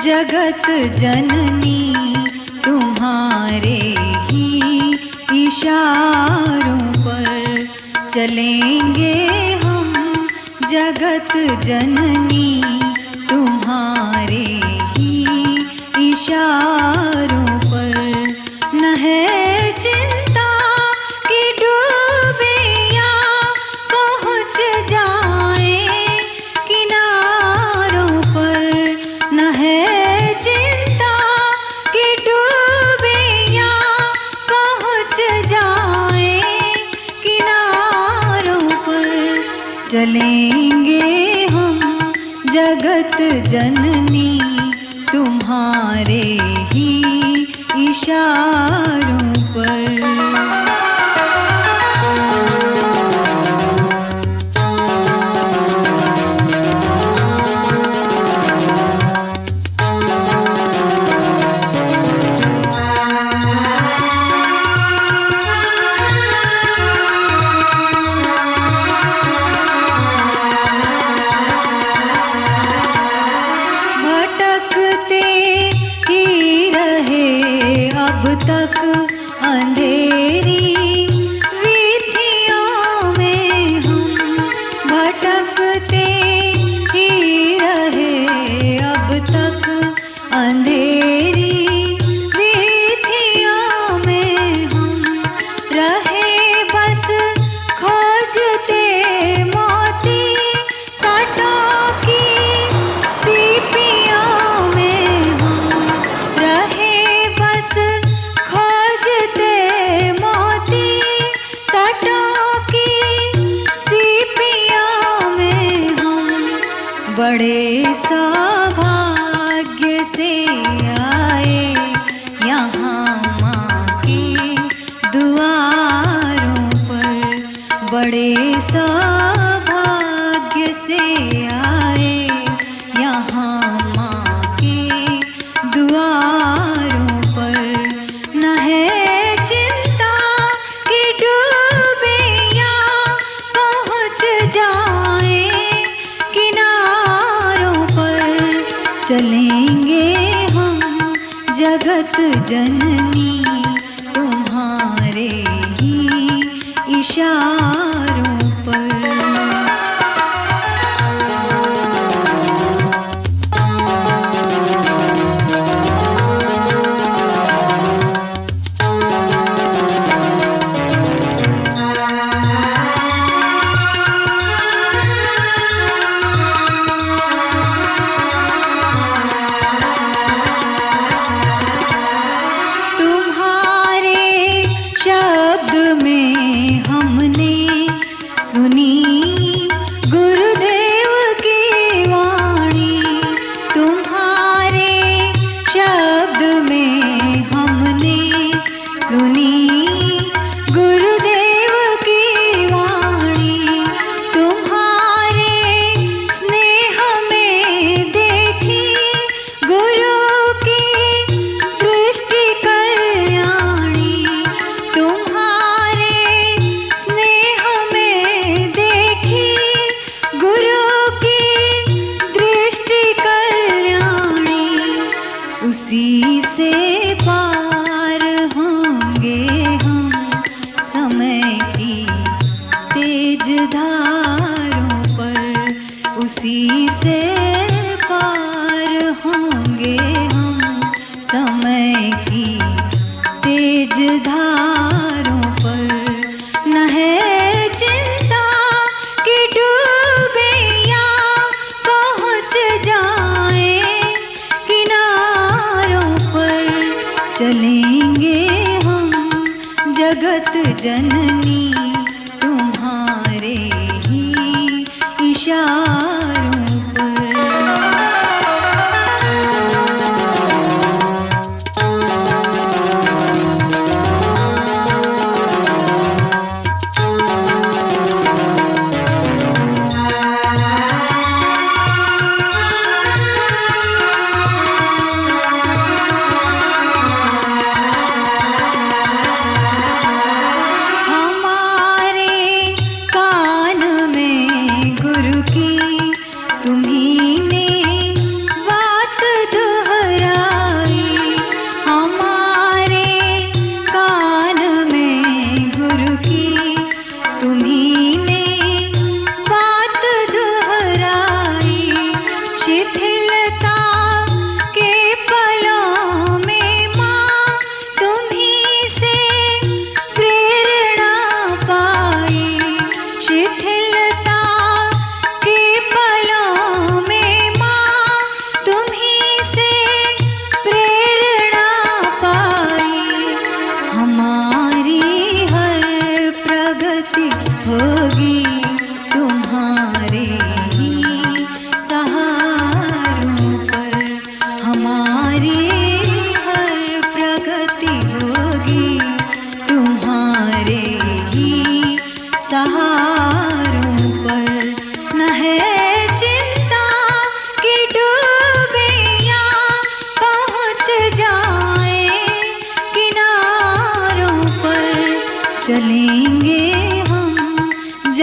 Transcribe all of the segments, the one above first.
जगत जननी तुम्हारे ही इशारों पर चलेंगे हम। जगत जननी तुम्हारे ही इशारों पर न है चिंता कि डूबियाँ पहुँच जाएं किनारों पर। न है चिंता कि डूबियाँ पहुँच जाएं किनारों पर। चलेंगे हम जगत जननी तुम्हारे ही इशारों पर। अब तक अंधेरी वीथियों में हम भटकते ही रहे। अब तक अंधेरी वीथियों में हम रहे बस खोजते मोती कांटों की सीपियों में हम रहे बस खोजते मोती तटों की सीपियों में हम। बड़े सौभाग्य से आए यहाँ माँ के दुआरों पर। बड़े सौभाग्य से आए यहाँ माँ के दुआरों पर। न है चिंता कि डूबियाँ पहुँच जाएं किनारों पर। चलेंगे हम जगत जननी तुम्हारे ही इशारों पर। शब्द में हमने सुनी गुरुदेव की वाणी। तुम्हारे शब्द में हमने सुनी गुरुदेव की वाणी। तुम्हारे स्नेह में देखी गुरु की दृष्टि कल्याणी। तुम्हारे स्नेह में देखी गुरु की दृष्टि कल्याणी। उसी से पार होंगे हम समय की तेज धारों पर। उसी से पार होंगे हम समय की तेज धारों पर। न है चिंता कि डूबियाँ पहुँच जाएं किनारों पर। चलेंगे हम जगत जननी तुम्हारे ही इशारों पर। हमारे कान में गुरु की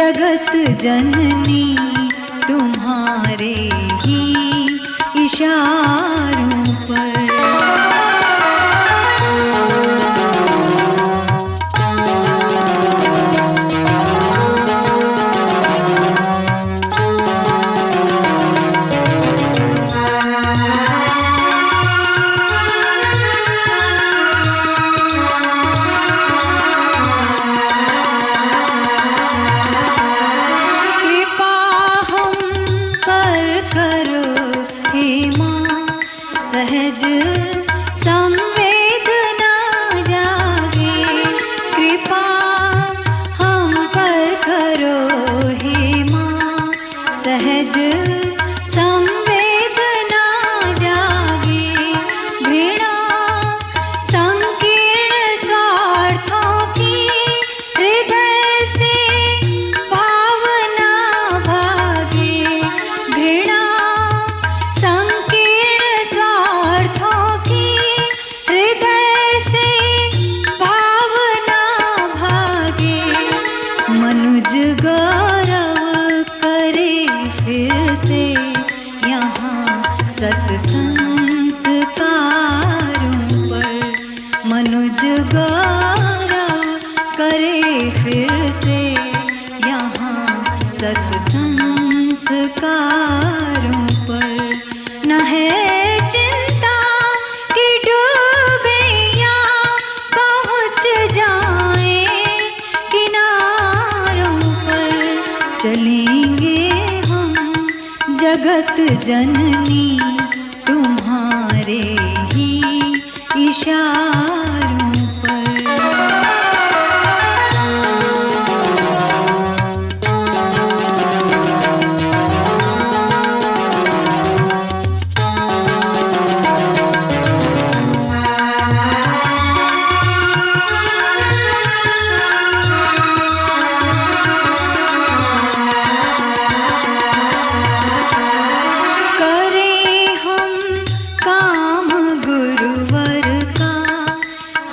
जगत जननी तुम्हारे ही इशारों पर। सहज संवेदना जागे, कृपा हम पर करो हे माँ। सहज संवेदना जागे, घृणा संकीर्ण स्वार्थों की हृदय से भावना भागे। घृणा मनुज गौरव करे फिर से यहाँ सत्संस्कारों पर। मनुज गौरव करे फिर से यहाँ सत्संस्कारों पर। न है चिंता कि डूबे या पहुँच जाए किनारों पर। चलेंगे हम जगत जननी तुम्हारे ही इशारों पर।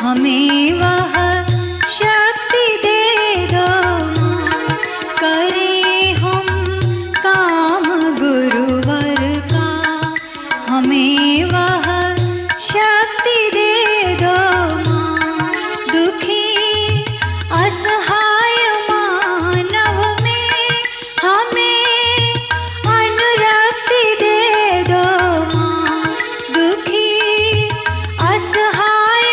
हमें वह शक्ति दे दो माँ, करें हम काम गुरुवर का। हमें वह शक्ति दे दो माँ, दुखी असहाय मानव में हमें अनुरक्ति दे दो माँ। दुखी असहाय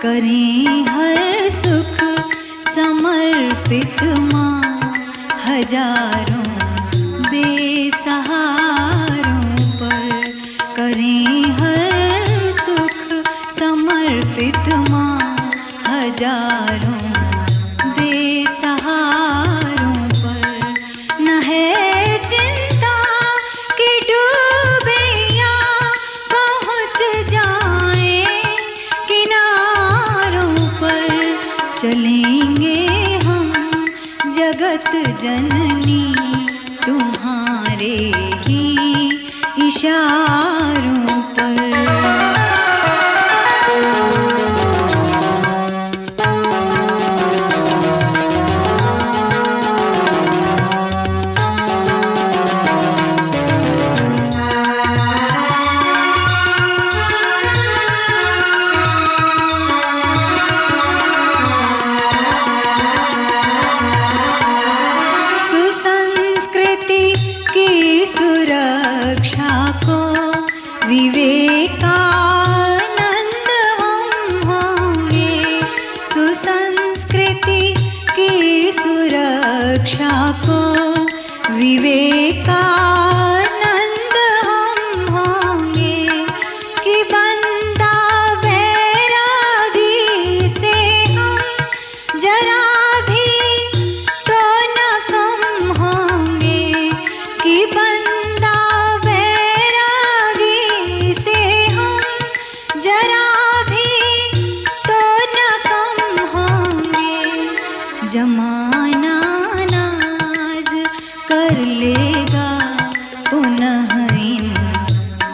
करें हर सुख समर्पित माँ, हजारों बेसहारों पर। करें हर सुख समर्पित माँ, हजारों बेसहारों पर। न है चिंता कि डूबे या पहुँच जाए किनारों पर। चलेंगे हम जगत जननी तुम्हारे ही इशारों पर। सुसंस्कृति की सुरक्षा को विवेकानंद हम होंगे। सुसंस्कृति की सुरक्षा को विवेकानंद हम होंगे। कि बंदा वैरागी से हम जरा भी तो न कम होंगे। कि बंदा वैरागी से हम जरा भी तो न कम होंगे। जमाना नाज कर लेगा पुनः इन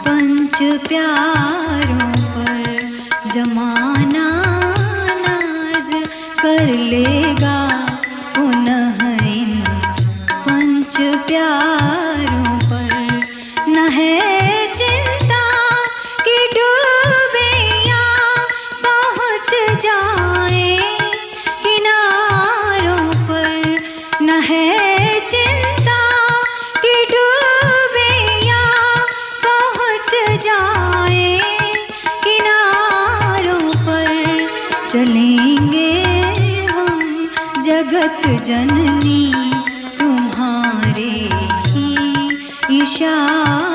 पंच प्यारों पर। पांच प्यारों पर न है चिंता कि डूबे या पहुँच जाए किनारों पर, न है चिंता कि डूबे या पहुँच जाए किनारों पर। चलेंगे हम जगत जननी तुम्हारे ही इशारों